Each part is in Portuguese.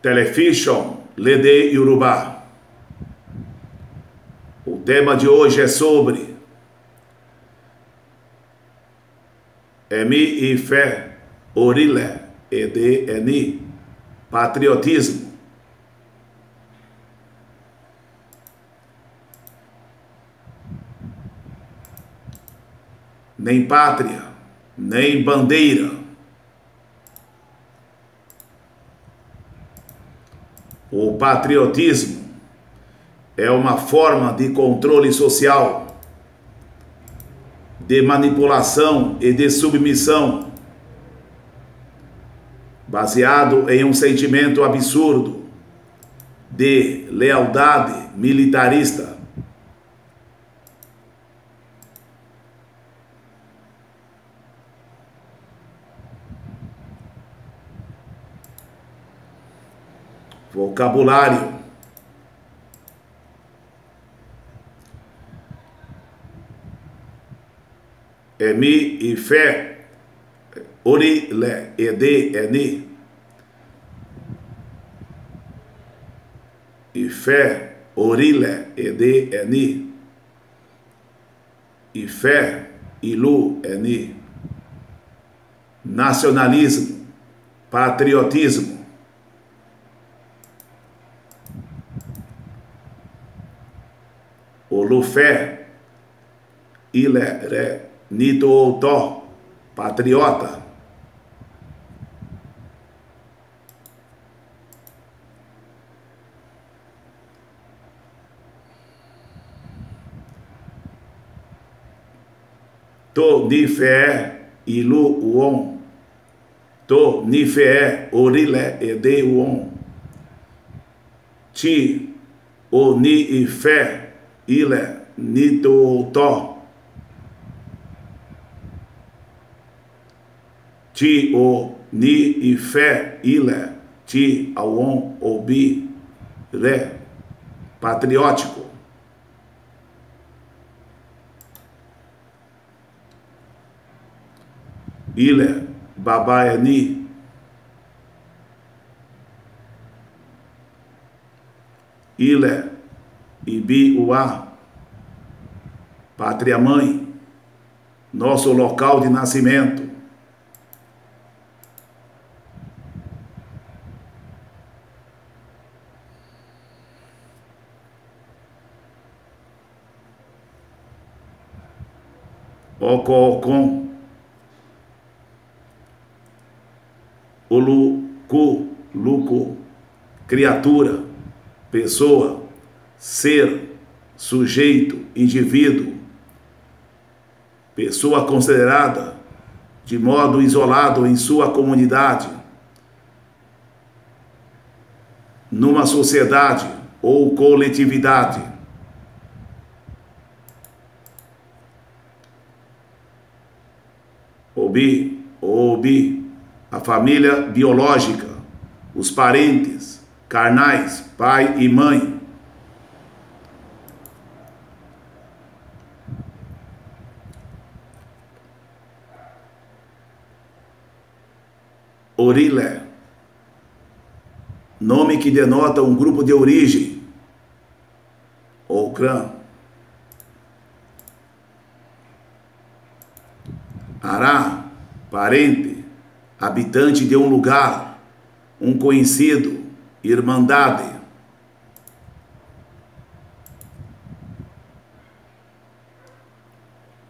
Television Lede Yorùbá. O tema de hoje é sobre Ẹ̀mí ìfẹ́, orílẹ̀ èdè ẹni, patriotismo. Nem pátria, nem bandeira. O patriotismo é uma forma de controle social, de manipulação e de submissão, baseado em um sentimento absurdo de lealdade militarista. Vocabulário: Ẹ̀mí ìfẹ́, orílẹ̀ èdè ẹni. Ìfẹ́, orílẹ̀ èdè ẹni. Ìfẹ́, ìlú ẹni. Nacionalismo, patriotismo. Olufé, ilẹ̀ rẹ̀ nítòótọ́, patriota. Tó nífẹ̀ẹ́ ìlú wọn, tó nífẹ̀ẹ́ orílẹ̀ èdè wọn, tí ó ní ìfẹ́ ilẹ̀ nítòótọ́, tí ó ní ìfẹ́ ilẹ̀ tí àwọn òbí rẹ̀, patriótico. Ilẹ̀ bàbá ẹni. Ilẹ̀ ìbí wa, pátria mãe, nosso local de nascimento. Ococom, Oluco, criatura, pessoa, ser, sujeito, indivíduo, pessoa considerada de modo isolado em sua comunidade, numa sociedade ou coletividade. Obi, a família biológica, os parentes carnais, pai e mãe. Orílẹ̀, nome que denota um grupo de origem, ou clã. Ará, parente, habitante de um lugar, um conhecido, irmandade.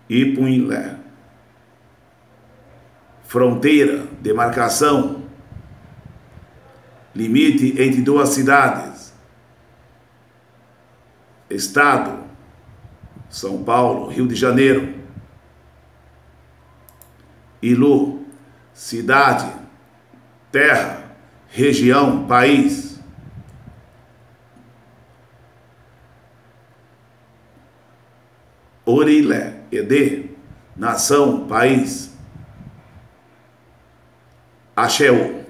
Ipunlé, fronteira, demarcação, limite entre duas cidades. Estado, São Paulo, Rio de Janeiro. Ilu, cidade, terra, região, país. Orílẹ̀ èdè, nação, país. Axéu.